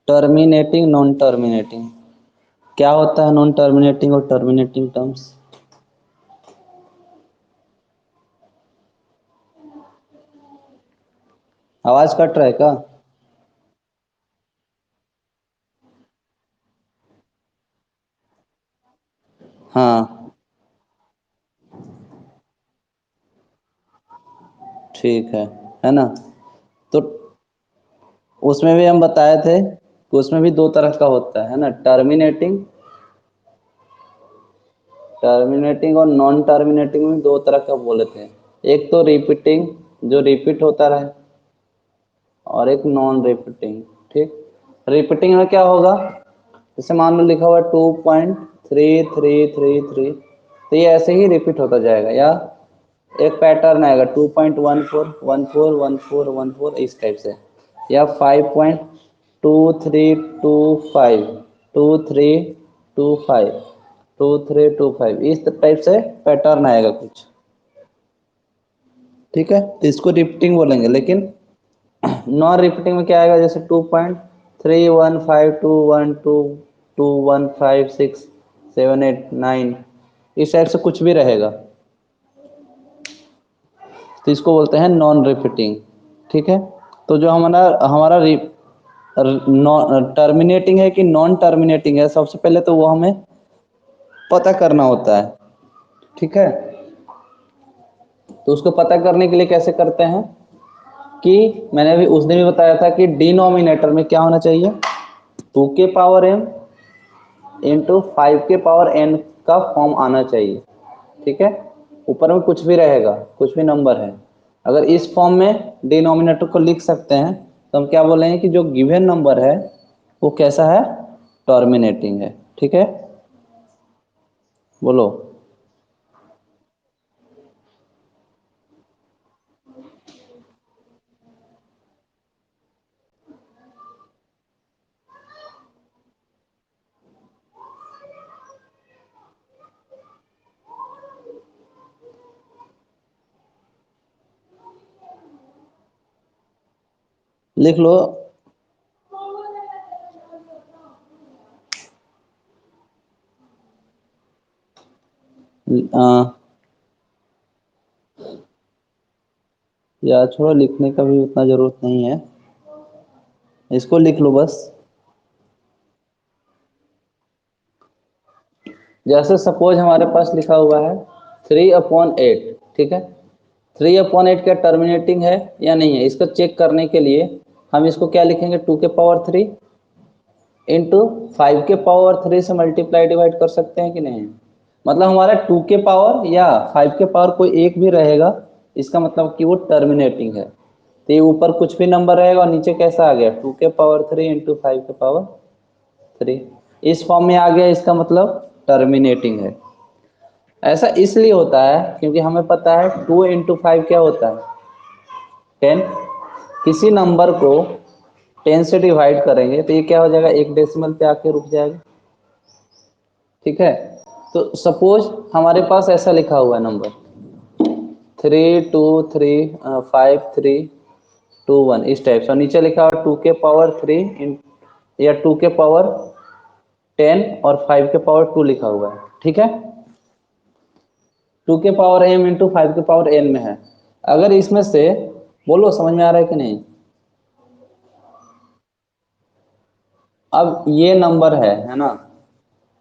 Terminating, non terminating. क्या होता है नॉन टर्मिनेटिंग और टर्मिनेटिंग टर्म्स? आवाज कट रहा है क्या? हाँ, ठीक है ना? तो उसमें भी हम बताए थे कि उसमें भी दो तरह का होता है ना, टर्मिनेटिंग। टर्मिनेटिंग और नॉन टर्मिनेटिंग में दो तरह का बोले थे। एक तो रिपीटिंग, जो रिपीट होता रहे, और एक नॉन रिपीटिंग। ठीक। रिपीटिंग में क्या होगा? जैसे मान लो लिखा हुआ 2.3333, तो ये ऐसे ही रिपीट होता जाएगा, या एक पैटर्न आएगा 2.14141414 इस टाइप से, या 5.2325 2325 2325 इस टाइप से पैटर्न आएगा कुछ। ठीक है, तो इसको रिपीटिंग बोलेंगे। लेकिन नॉन रिपीटिंग में क्या आएगा? जैसे 2.315212215678 9 इस टाइप से कुछ भी रहेगा, तो इसको बोलते हैं नॉन रिपीटिंग। ठीक है। तो जो हमारा हमारा टर्मिनेटिंग है कि नॉन टर्मिनेटिंग है, सबसे पहले तो वो हमें पता करना होता है। ठीक है। तो उसको पता करने के लिए कैसे करते हैं कि मैंने अभी उस दिन भी बताया था कि डिनोमिनेटर में क्या होना चाहिए? 2 के पावर m इंटू 5 के पावर n का फॉर्म आना चाहिए। ठीक है। ऊपर में कुछ भी रहेगा, कुछ भी नंबर है, अगर इस फॉर्म में डिनोमिनेटर को लिख सकते हैं, तो हम क्या बोलेंगे कि जो गिवन नंबर है वो कैसा है? टर्मिनेटिंग है। ठीक है। बोलो। लिख लो। आ, या छोड़ो, लिखने का भी उतना जरूरत नहीं है, इसको लिख लो बस। जैसे सपोज हमारे पास लिखा हुआ है 3/8। ठीक है। 3/8 क्या टर्मिनेटिंग है या नहीं है, इसको चेक करने के लिए हम इसको क्या लिखेंगे? 2 के पावर 3 इंटू 5 के पावर 3 से मल्टीप्लाई डिवाइड कर सकते हैं कि नहीं? मतलब हमारा 2 के पावर या 5 के पावर कोई एक भी रहेगा, इसका मतलब कि वो टर्मिनेटिंग है। तो ये ऊपर कुछ भी नंबर रहेगा और नीचे कैसा आ गया? 2 के पावर 3 इंटू 5 के पावर 3, इस फॉर्म में आ गया, इसका मतलब टर्मिनेटिंग है। ऐसा इसलिए होता है क्योंकि हमें पता है 2 इंटू 5 क्या होता है? 10। किसी नंबर को 10 से डिवाइड करेंगे तो ये क्या हो जाएगा? एक डेसिमल पे आके रुक जाएगा। ठीक है। तो सपोज हमारे पास ऐसा लिखा हुआ है नंबर 3235321 इस टाइप से, और नीचे लिखा हुआ 2 के पावर 3 या 2 के पावर 10 और 5 के पावर 2 लिखा हुआ है। ठीक है। 2 के पावर m इंटू 5 के पावर n में है। अगर इसमें से, बोलो समझ में आ रहा है कि नहीं? अब ये नंबर है ना,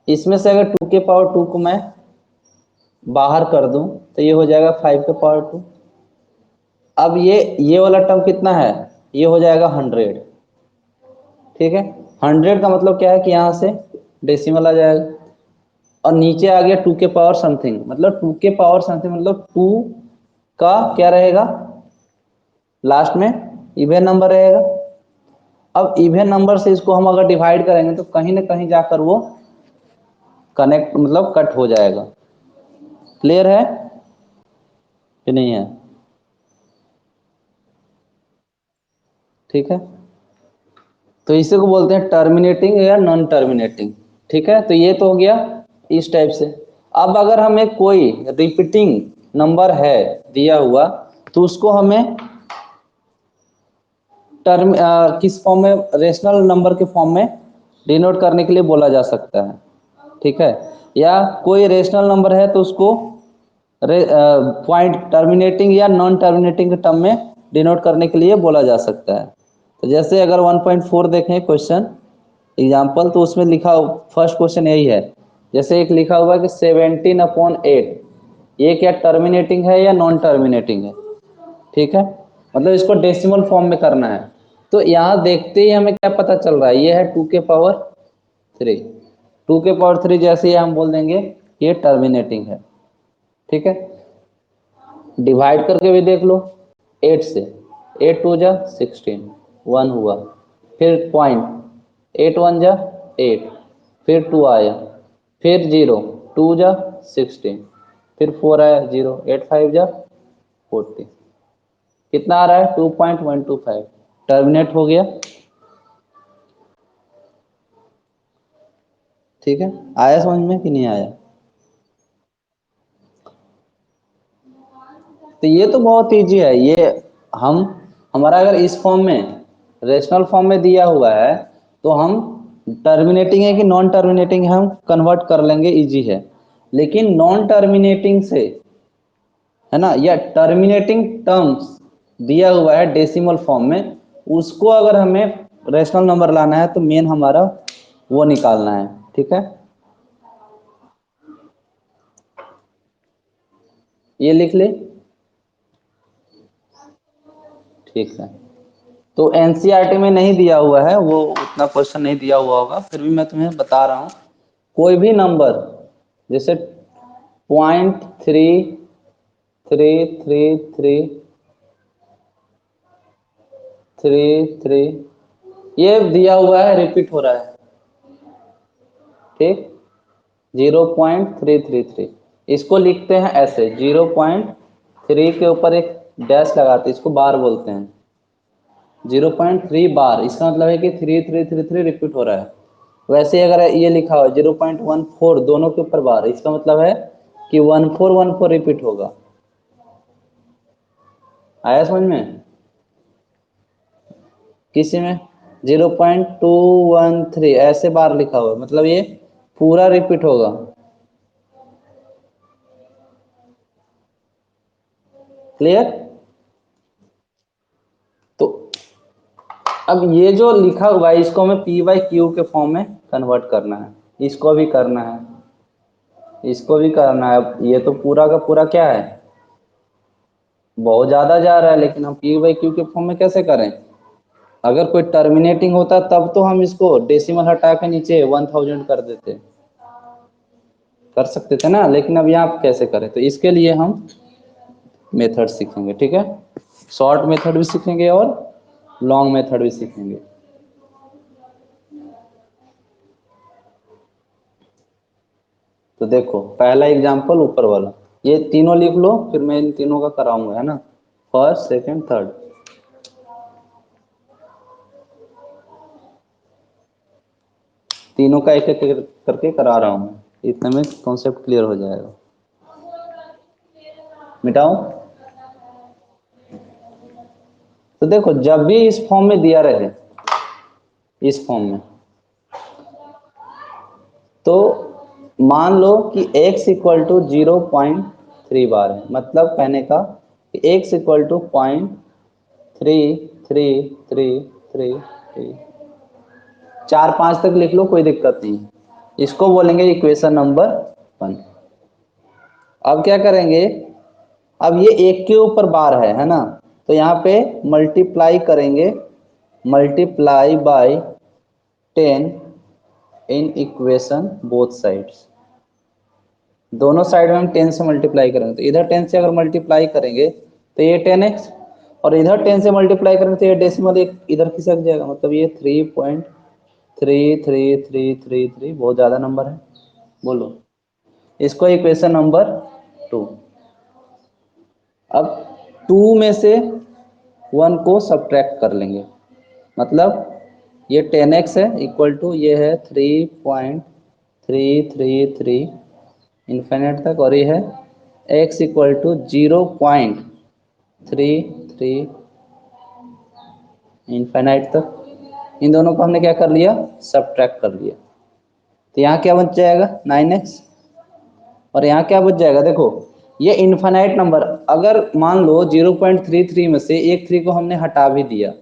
इसमें से अगर 2 के पावर 2 को मैं बाहर कर दूं तो ये हो जाएगा 5 के पावर 2। अब ये वाला टर्म कितना है? ये हो जाएगा 100। ठीक है। 100 का मतलब क्या है कि यहाँ से डेसिमल आ जाएगा, और नीचे आ गया 2 के पावर समथिंग, मतलब 2 के पावर समथिंग मतलब 2 का क्या रहेगा? लास्ट में इवन नंबर रहेगा। अब इवन नंबर से इसको हम अगर डिवाइड करेंगे तो कहीं ना कहीं जाकर वो कनेक्ट मतलब कट हो जाएगा। क्लियर है कि नहीं है? ठीक है। तो इसी को बोलते हैं टर्मिनेटिंग या नॉन टर्मिनेटिंग। ठीक है। तो ये तो हो गया इस टाइप से। अब अगर हमें कोई रिपीटिंग नंबर है दिया हुआ, तो उसको हमें टर्म किस फॉर्म में, रेशनल नंबर के फॉर्म में डिनोट करने के लिए बोला जा सकता है, ठीक है। या कोई रेशनल नंबर है तो उसको पॉइंट टर्मिनेटिंग या नॉन टर्मिनेटिंग के टर्म में डिनोट करने के लिए बोला जा सकता है। तो जैसे अगर 1.4 देखें क्वेश्चन एग्जाम्पल, तो उसमें लिखा फर्स्ट क्वेश्चन यही है। जैसे एक लिखा हुआ है कि 17/8, ये क्या टर्मिनेटिंग है या नॉन टर्मिनेटिंग है, ठीक है। मतलब इसको डेसिमल फॉर्म में करना है। तो यहाँ देखते ही हमें क्या पता चल रहा है, ये है 2 के पावर 3। 2 के पावर 3 जैसे ही हम बोल देंगे ये टर्मिनेटिंग है, ठीक है। डिवाइड करके भी देख लो 8 से, 8 2 जा 16, 1 हुआ। फिर पॉइंट 8 1 जा 8, फिर 2 आया, फिर 0, 2 जा 16, फिर 4 आया 0, 8 5 जा 40, कितना आ रहा है 2.125, टर्मिनेट हो गया, ठीक है। आया समझ में कि नहीं आया? तो ये तो बहुत इजी है। ये हम हमारा अगर इस फॉर्म में रेशनल फॉर्म में दिया हुआ है तो हम टर्मिनेटिंग है कि नॉन टर्मिनेटिंग है हम कन्वर्ट कर लेंगे, इजी है। लेकिन नॉन टर्मिनेटिंग से, है ना, या टर्मिनेटिंग टर्म्स दिया हुआ है डेसिमल फॉर्म में, उसको अगर हमें रेशनल नंबर लाना है तो मेन हमारा वो निकालना है, ठीक है। ये लिख ले, ठीक है। तो एनसीईआरटी में नहीं दिया हुआ है, वो उतना क्वेश्चन नहीं दिया हुआ होगा, फिर भी मैं तुम्हें बता रहा हूँ। कोई भी नंबर जैसे 0.333333, ये दिया हुआ है, रिपीट हो रहा है, ठीक। 0.333, इसको लिखते हैं ऐसे, 0.3 के ऊपर एक डैश लगाते, इसको बार बोलते हैं। 0.3 बार, इसका मतलब है कि 3333 रिपीट हो रहा है। वैसे अगर ये लिखा हो 0.14 दोनों के ऊपर बार, इसका मतलब है कि 1414 रिपीट होगा। आया समझ में? किसी में 0.213 ऐसे बार लिखा हुआ, मतलब ये पूरा रिपीट होगा। क्लियर? तो अब ये जो लिखा हुआ है इसको हमें पी बाई क्यू के फॉर्म में कन्वर्ट करना है, इसको भी करना है, इसको भी करना है। अब ये तो पूरा का पूरा क्या है, बहुत ज्यादा जा रहा है, लेकिन हम पी बाई क्यू के फॉर्म में कैसे करें? अगर कोई टर्मिनेटिंग होता तब तो हम इसको डेसिमल हटा के नीचे 1000 कर देते, कर सकते थे ना, लेकिन अब यहाँ कैसे करें? तो इसके लिए हम मेथड सीखेंगे, ठीक है। शॉर्ट मेथड भी सीखेंगे और लॉन्ग मेथड भी सीखेंगे। तो देखो पहला एग्जांपल ऊपर वाला, ये तीनों लिख लो, फिर मैं इन तीनों का कराऊंगा, है ना, फर्स्ट सेकंड थर्ड, तीनों का एक एक करके करा रहा हूँ, इतने में कॉन्सेप्ट क्लियर हो जाएगा। मिटाऊं? तो देखो जब भी इस फॉर्म में दिया रहे, इस फॉर्म में, तो मान लो कि x इक्वल टू 0.3 बार है, मतलब कहने का कि x इक्वल टू 0.333333, 4 5 तक लिख लो, कोई दिक्कत नहीं। इसको बोलेंगे इक्वेशन नंबर 1। अब क्या करेंगे, अब ये एक के ऊपर बार है ना, तो यहाँ पे मल्टीप्लाई करेंगे, multiply by 10 in equation both sides. दोनों साइड में हम 10 से मल्टीप्लाई करेंगे, तो इधर 10 से अगर मल्टीप्लाई करेंगे तो ये 10x, और इधर 10 से मल्टीप्लाई करेंगे तो ये डेसिमल एक इधर खिसक जाएगा, मतलब ये 3.33333, बहुत ज़्यादा नंबर है, बोलो। इसको इक्वेशन नंबर 2। अब 2 में से 1 को सब्ट्रैक्ट कर लेंगे, मतलब ये 10x है इक्वल टू ये है 3.333 इन्फिनिट तक, और ये है x इक्वल टू 0.333 इनफाइनाइट तक। इन दोनों को हमने क्या कर लिया, सब्ट्रैक्ट कर लिया। तो यहाँ क्या बच जाएगा 9x, और यहाँ क्या बच जाएगा, देखो ये इनफाइनाइट नंबर, अगर मान लो 0.33 में से एक 3 को हमने हटा भी दिया,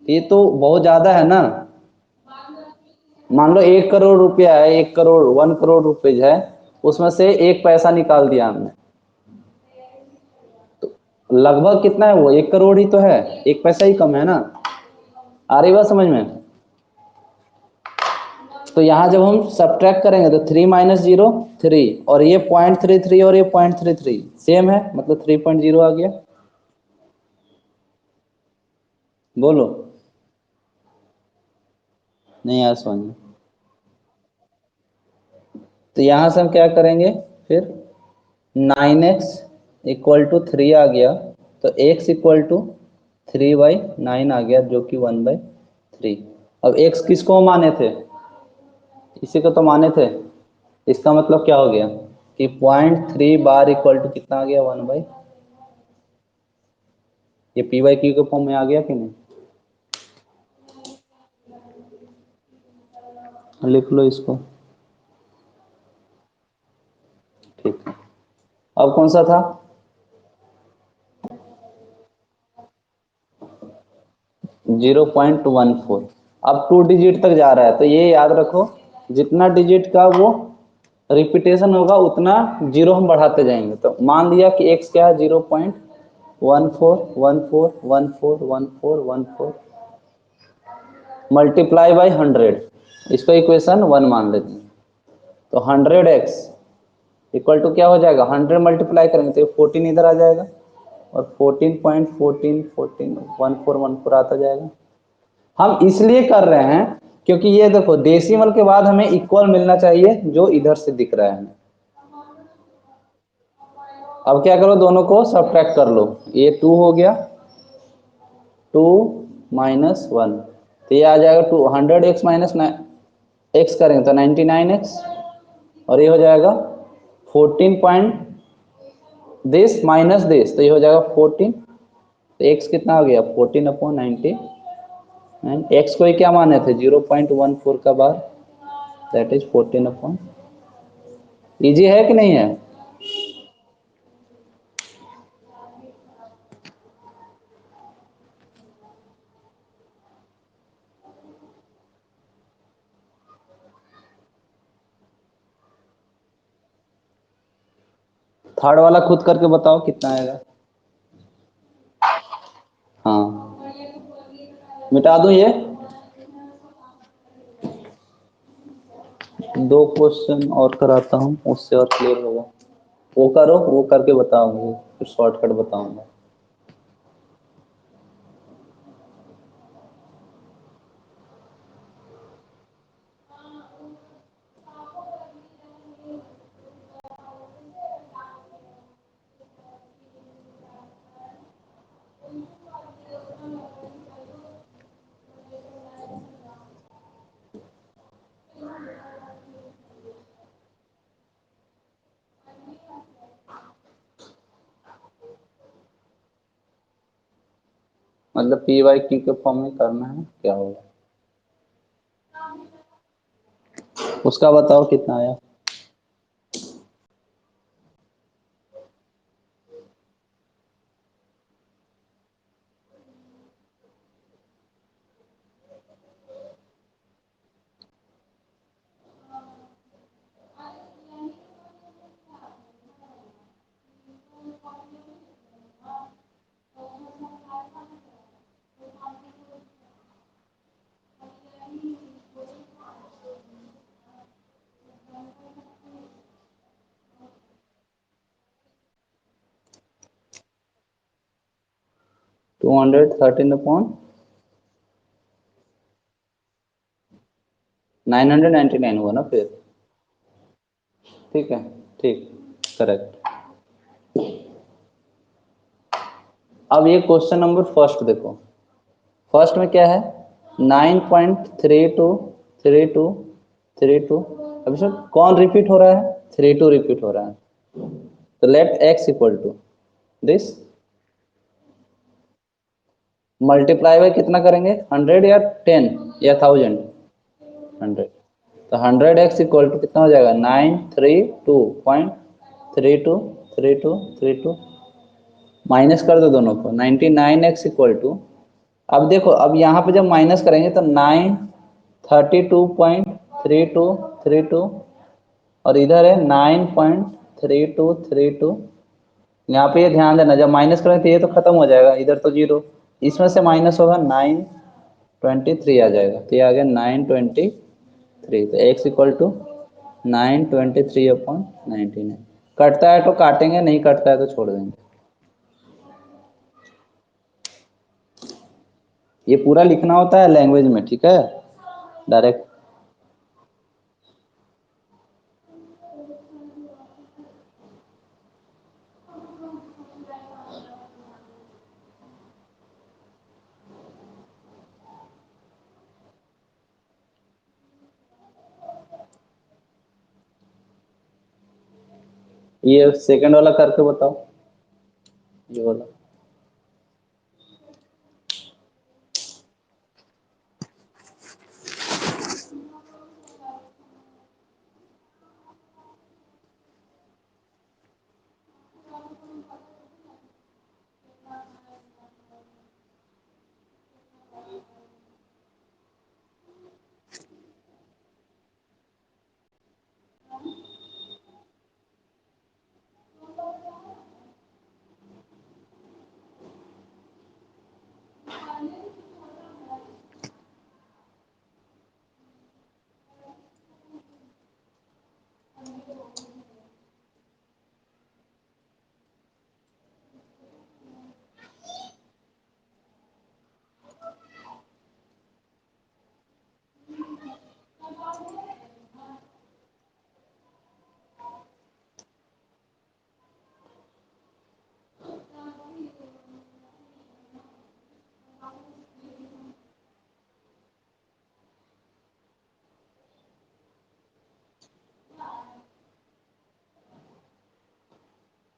ये तो बहुत ज्यादा है ना। मान लो 1 करोड़ रुपया है, 1 करोड़ 1 करोड़ रुपीज है, उसमें से एक पैसा निकाल दिया हमने, तो लगभग कितना है वो, 1 करोड़ ही तो है, एक पैसा ही कम है ना। आ रही बात समझ में। तो यहाँ जब हम सब्ट्रैक्ट करेंगे तो 3 माइनस 0 3, और ये 0.33 और ये 0.33 सेम है, मतलब 3.0 आ गया। बोलो, नहीं यार समझ में। तो यहाँ से हम क्या करेंगे फिर, 9x इक्वल टू 3 आ गया, तो x इक्वल टू 3/9 आ गया, जो कि 1/3। अब x किसको माने थे, इसी को तो माने थे। इसका मतलब क्या हो गया कि 0.3 बार इक्वल टू कितना आ गया, 1/, ये पी बाई क्यू के फॉर्म में आ गया कि नहीं। लिख लो इसको, ठीक है। अब कौन सा था, 0.14। अब 2 डिजिट तक जा रहा है, तो ये याद रखो, जितना डिजिट का वो रिपीटेशन होगा उतना जीरो हम बढ़ाते जाएंगे। तो मान लिया कि x क्या है, 0.14141414 मल्टीप्लाई बाई 100, इसको इक्वेशन 1 मान लेते हैं। तो 100x इक्वल टू क्या हो जाएगा, 100 मल्टीप्लाई करेंगे तो 14 इधर आ जाएगा, और 14.1414 आता जाएगा। हम इसलिए कर रहे हैं क्योंकि ये देखो डेसिमल के बाद हमें इक्वल मिलना चाहिए, जो इधर से दिख रहा है। अब क्या करो, दोनों को सब्ट्रैक्ट कर लो, ये 2 हो गया, 2 माइनस 1, तो ये आ जाएगा 200x माइनस एक्स करेंगे तो 99x, और ये हो जाएगा 14 पॉइंट दिस माइनस दिस, तो ये हो जाएगा 14, तो x कितना हो गया 14/90, एंड x को क्या माने थे 0.14 का बार, दैट इज 14/, इजी है कि नहीं है। थर्ड वाला खुद करके बताओ कितना आएगा। हाँ, मिटा दूं ये, 2 क्वेश्चन और कराता हूँ, उससे और क्लियर होगा। वो करो, वो करके बताओ मुझे, फिर शॉर्टकट बताऊंगा। मतलब पी वाई क्यू के फॉर्म में करना है, क्या होगा उसका बताओ कितना आया। 213/999 हुआ ना फिर, ठीक है, ठीक, करेक्ट। अब ये क्वेश्चन नंबर फर्स्ट देखो, फर्स्ट में क्या है, 9.323232। अभी सर कौन रिपीट हो रहा है, 32 रिपीट हो रहा है, तो let x equal to this, multiply by कितना करेंगे, 100 या 10 या 1000? 100। तो 100x इक्वल टू कितना हो जाएगा, 932.323232, माइनस कर दो दोनों को, 99x इक्वल टू, अब देखो अब यहाँ पे जब माइनस करेंगे तो 932.3232, और इधर है 9.3232। यहाँ पे ये ध्यान देना, जब माइनस करेंगे तो ये तो खत्म हो जाएगा, इधर तो जीरो, इसमें से माइनस होगा 923 आ जाएगा, तो ये आ गया 923। तो x इक्वल टू 923/99। कटता है तो काटेंगे, नहीं कटता है तो छोड़ देंगे। ये पूरा लिखना होता है लैंग्वेज में, ठीक है, डायरेक्ट। ये सेकंड वाला करके बताओ, ये वाला।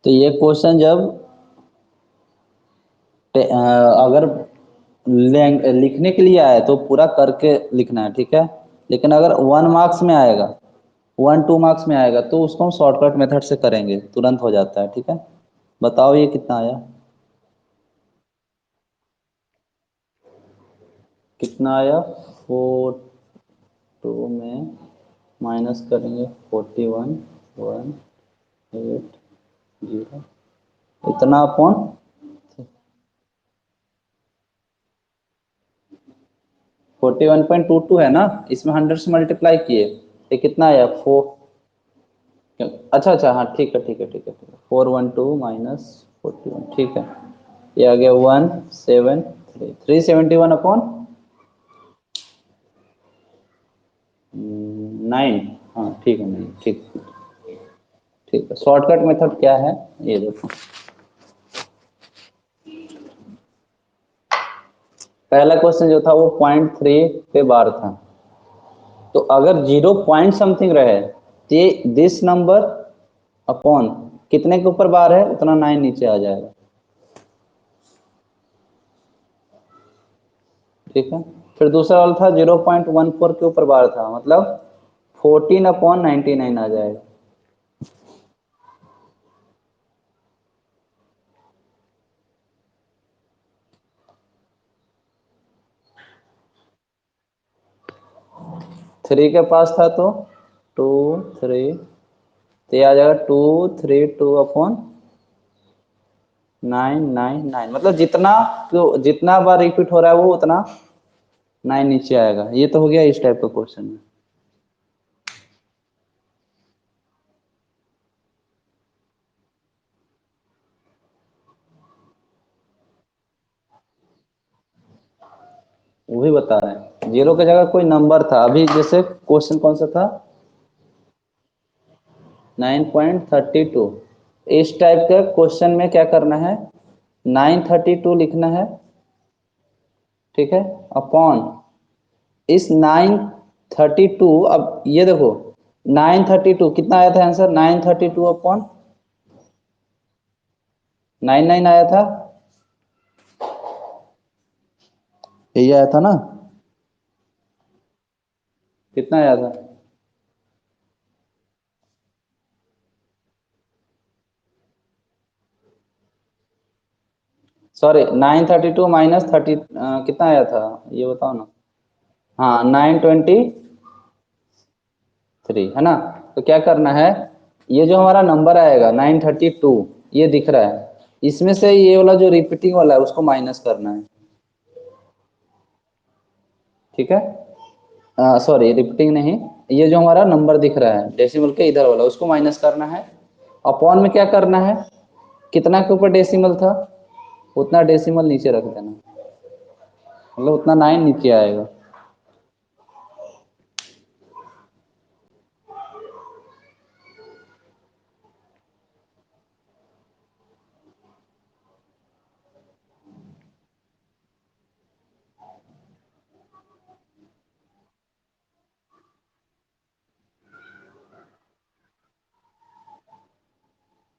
तो ये क्वेश्चन जब अगर लिखने के लिए आए तो पूरा करके लिखना है, ठीक है। लेकिन अगर 1 मार्क्स में आएगा, 1-2 मार्क्स में आएगा तो उसको हम शॉर्टकट मेथड से करेंगे, तुरंत हो जाता है, ठीक है। बताओ ये कितना आया, कितना आया, 4 2 में माइनस करेंगे 41,180, इतना अपॉन 41.22 है ना, इसमें 100 से मल्टीप्लाई किए, ये कितना आया, 4। अच्छा अच्छा, हाँ ठीक है ठीक है ठीक है ठीक है, 412 माइनस 41, ठीक है। ये आ गया 173 371 अपॉन 9। हाँ ठीक है, नहीं ठीक, ठीक है। शॉर्टकट मेथड क्या है, ये देखो। पहला क्वेश्चन जो था वो 0.3 पे बार था, तो अगर 0 पॉइंट समथिंग रहे तो दिस नंबर अपॉन कितने के ऊपर बार है उतना 9 नीचे आ जाएगा, ठीक है। फिर दूसरा वाला था 0.14 के ऊपर बार था, मतलब 14/99 आ जाएगा। थ्री के पास था तो 2 3, तो ये आ जाएगा 232/999, मतलब जितना जितना बार रिपीट हो रहा है वो उतना 9 नीचे आएगा। ये तो हो गया इस टाइप का क्वेश्चन में। वो भी बता रहे हैं, 0 की जगह कोई नंबर था, अभी जैसे क्वेश्चन कौन सा था, 9.32। इस टाइप के क्वेश्चन में क्या करना है, 932 लिखना है, ठीक है, अपॉन इस 932। अब ये देखो 932 कितना आया था आंसर, 932/99 आया था। यही आया था ना? कितना आया था? सॉरी, 932 माइनस 30 कितना आया था, ये बताओ ना। हाँ, 923 है ना। तो क्या करना है, ये जो हमारा नंबर आएगा 932, ये दिख रहा है, इसमें से ये वाला जो रिपीटिंग वाला है उसको माइनस करना है। ठीक है, सॉरी रिपीटिंग नहीं, ये जो हमारा नंबर दिख रहा है डेसिमल के इधर वाला उसको माइनस करना है। अपॉन में क्या करना है, कितना के ऊपर डेसिमल था उतना डेसिमल नीचे रख देना, मतलब उतना 9 नीचे आएगा।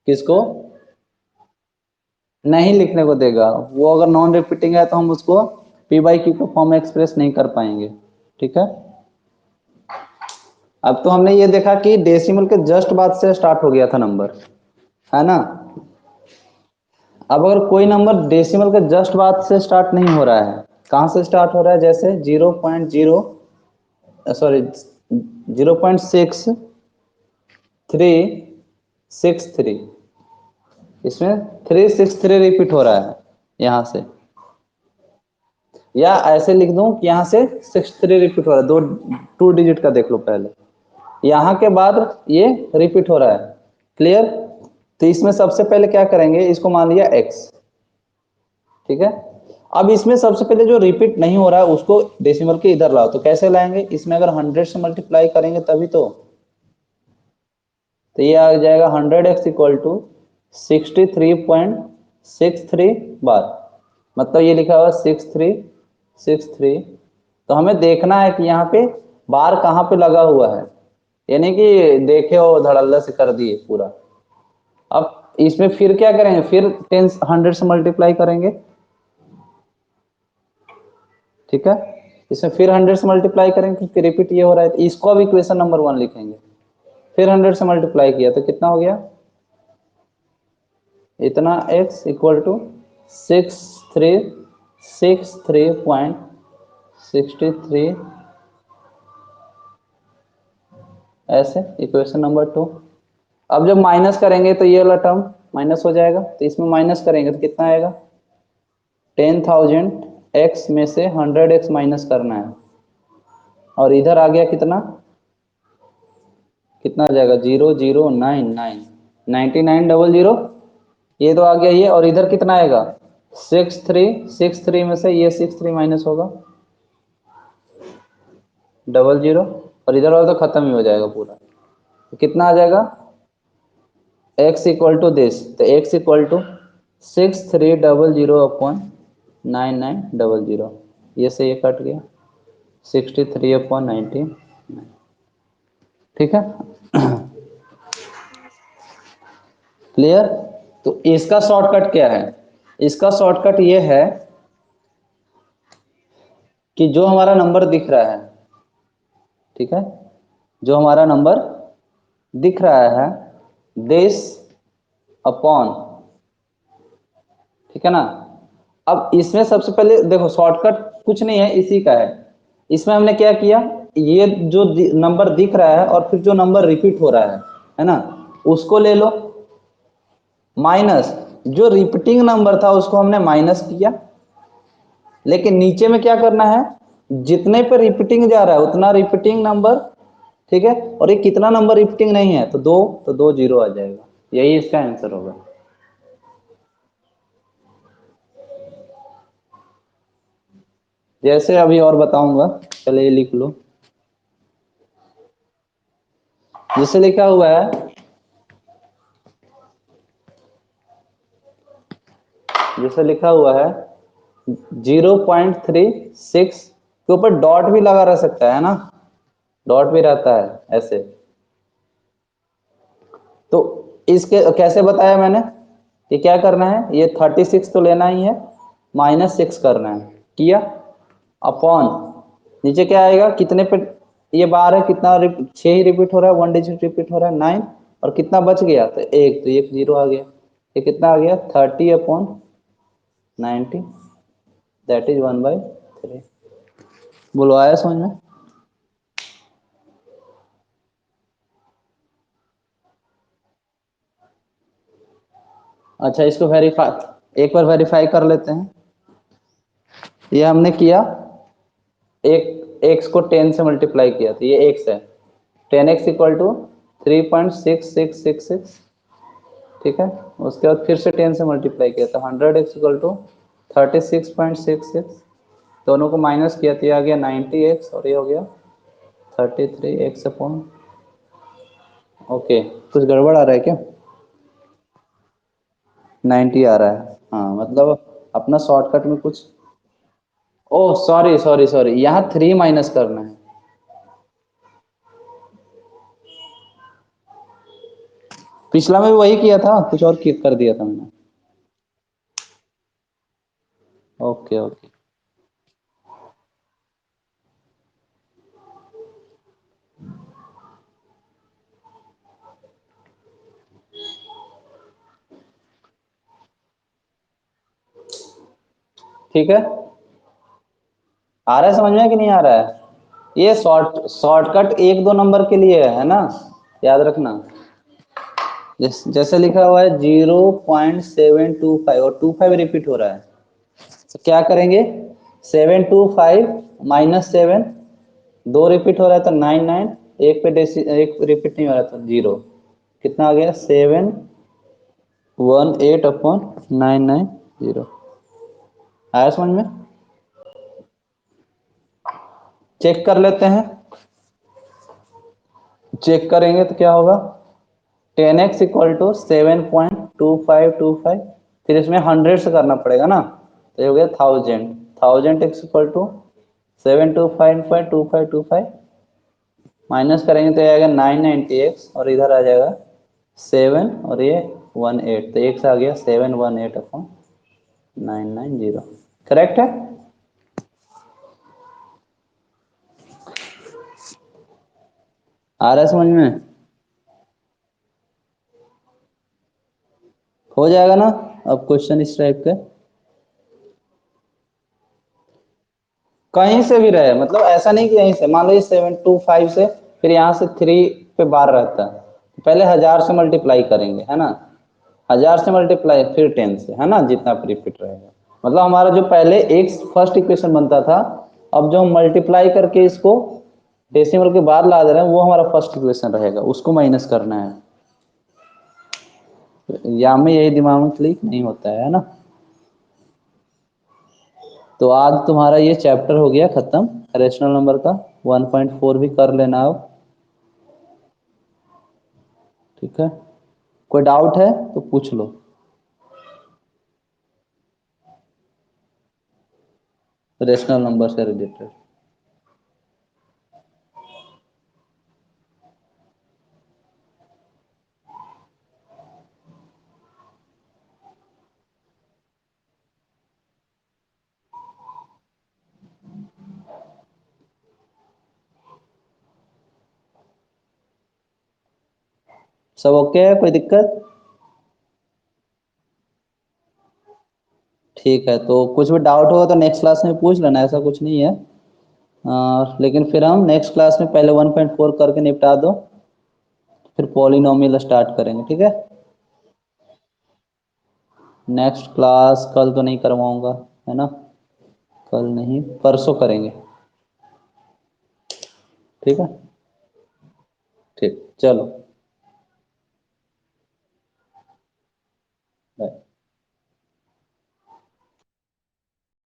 किसको? नहीं लिखने को देगा वो, अगर नॉन रिपीटिंग है तो हम उसको पी बाई क्यू के फॉर्म में एक्सप्रेस नहीं कर पाएंगे। ठीक है, अब तो हमने ये देखा कि डेसिमल के जस्ट बाद से स्टार्ट हो गया था नंबर, है ना। अब अगर कोई नंबर डेसिमल के जस्ट बाद से स्टार्ट नहीं हो रहा है, कहां से स्टार्ट हो रहा है, जैसे 0.0, सॉरी 0.6363, इसमें 363 रिपीट हो रहा है यहां से, या ऐसे लिख दूं कि यहां से 63 रिपीट हो रहा है, दो 2 डिजिट का देख लो पहले, यहां के बाद ये रिपीट हो रहा है। क्लियर? तो इसमें सबसे पहले क्या करेंगे, इसको मान लिया x। ठीक है, अब इसमें सबसे पहले जो रिपीट नहीं हो रहा है उसको डेसिमल के इधर लाओ, तो कैसे लाएंगे, इसमें अगर 100 से मल्टीप्लाई करेंगे तभी तो ये आ जाएगा 100x इक्वल टू 63.63 बार, मतलब ये लिखा हुआ 6363। तो हमें देखना है कि यहाँ पे बार कहाँ पे लगा हुआ है, यानी कि देखे हो धड़ल्ला से कर दिए पूरा। अब इसमें फिर क्या करेंगे, फिर 100 से मल्टीप्लाई करेंगे। ठीक है, इसमें फिर 100 से मल्टीप्लाई करेंगे क्योंकि रिपीट ये हो रहा है, तो इसको अब इक्वेशन नंबर 1 लिखेंगे। फिर 100 से मल्टीप्लाई किया तो कितना हो गया, इतना x इक्वल टू 6363.63, ऐसे इक्वेशन नंबर 2। अब जब माइनस करेंगे तो ये वाला टर्म माइनस हो जाएगा, तो इसमें माइनस करेंगे तो कितना आएगा, 10,000 x में से 100x माइनस करना है, और इधर आ गया कितना, कितना आ जाएगा, 0099, 9900, ये तो आ गया ये, और इधर कितना आएगा 6363 में से ये 63 माइनस होगा 00, और इधर वाला तो खत्म ही हो जाएगा पूरा, तो कितना आ जाएगा x इक्वल टू दिस, तो x इक्वल टू 6300 अपॉन 9900, ये से ये कट गया 63/90। ठीक है, क्लियर? तो इसका शॉर्टकट क्या है, इसका शॉर्टकट ये है कि जो हमारा नंबर दिख रहा है, ठीक है, जो हमारा नंबर दिख रहा है दिस अपॉन, ठीक है ना। अब इसमें सबसे पहले देखो शॉर्टकट कुछ नहीं है, इसी का है। इसमें हमने क्या किया, ये जो नंबर दिख रहा है और फिर जो नंबर रिपीट हो रहा है ना, उसको ले लो, माइनस जो रिपीटिंग नंबर था उसको हमने माइनस किया, लेकिन नीचे में क्या करना है, जितने पे रिपीटिंग जा रहा है उतना रिपीटिंग नंबर, ठीक है, और ये कितना नंबर रिपीटिंग नहीं है तो दो, तो दो जीरो आ जाएगा, यही इसका आंसर होगा। जैसे अभी और बताऊंगा, चलिए लिख लो, जैसे लिखा हुआ है, जैसे लिखा हुआ है 0.36 के ऊपर डॉट भी लगा रह सकता है ना, डॉट भी रहता है ऐसे। तो इसके कैसे बताया मैंने, कि क्या करना है, ये 36 तो लेना ही है, -6 करना है, किया, अपॉन नीचे क्या आएगा, कितने पे ये बार है, कितना 6 ही रिपीट हो रहा है, 1 डिजिट रिपीट हो रहा है 9, और कितना बच गया तो एक, तो एक जीरो आ गया, ये कितना आ गया 30/90, दैट इज 1/3। बोलो आया समझ में? अच्छा इसको वेरीफाई, एक बार वेरीफाई कर लेते हैं। ये हमने किया, एक एक्स को 10 से मल्टीप्लाई किया, तो ये एक्स है, 10x इक्वल टू 3.6666, ठीक है। उसके बाद फिर से 10 से मल्टीप्लाई किया, तो 100x इक्वल टू 36.66, दोनों को माइनस किया तो ये आ गया 90x, और ये हो गया 33x/। ओके, कुछ गड़बड़ आ रहा है क्या? 90 आ रहा है, हाँ मतलब अपना शॉर्टकट में कुछ, ओह सॉरी सॉरी सॉरी, यहाँ 3 माइनस करना है। पिछला में भी वही किया था, कुछ और कर दिया था मैंने। ओके ओके, ठीक है। आ रहा है समझ में कि नहीं आ रहा है? ये शॉर्टकट एक दो नंबर के लिए है ना, याद रखना। जैसे लिखा हुआ है 0.725 और 25 रिपीट हो रहा है, तो क्या करेंगे, 725 - 7, दो रिपीट हो रहा है तो 99, एक पे एक रिपीट नहीं हो रहा तो जीरो, कितना आ गया 718/990। आया समझ में? चेक कर लेते हैं, चेक करेंगे तो क्या होगा, 10x इक्वल टू 7.2525, फिर इसमें 100 से करना पड़ेगा ना, तो ये हो गया 1000 एक्स इक्वल टू 725.2525, माइनस करेंगे तो ये आएगा 990x, और इधर आ जाएगा 7, और ये 18, तो x आ गया 718/990, करेक्ट है। आ रहा है समझ में? हो जाएगा ना? अब क्वेश्चन इस टाइप के कहीं से भी रहे, मतलब ऐसा नहीं कि यहीं से, मान लो ये 725 से, फिर यहाँ से 3 पे बार रहता है, तो पहले 1000 से मल्टीप्लाई करेंगे, है ना, 1000 से मल्टीप्लाई फिर 10 से, है ना, जितना रिपीट रहेगा, मतलब हमारा जो पहले एक फर्स्ट इक्वेशन बनता था, अब जो हम मल्टीप्लाई करके इसको डेसिमल के बाद ला दे रहे हैं, वो हमारा फर्स्ट इक्वेशन रहेगा, उसको माइनस करना है। या में यही दिमाग में क्लिक नहीं होता है ना। तो आज तुम्हारा ये चैप्टर हो गया खत्म रेशनल नंबर का, 1.4 भी कर लेना अब, ठीक है। कोई डाउट है तो पूछ लो, रेशनल नंबर से रिलेटेड। सब ओके है, कोई दिक्कत? ठीक है, तो कुछ भी डाउट होगा तो नेक्स्ट क्लास में पूछ लेना, ऐसा कुछ नहीं है। लेकिन फिर हम नेक्स्ट क्लास में पहले 1.4 करके निपटा दो, फिर पॉलिनोमियल स्टार्ट करेंगे, ठीक है। नेक्स्ट क्लास कल तो नहीं करवाऊंगा, है ना, कल नहीं परसों करेंगे, ठीक है। ठीक, चलो, बाय।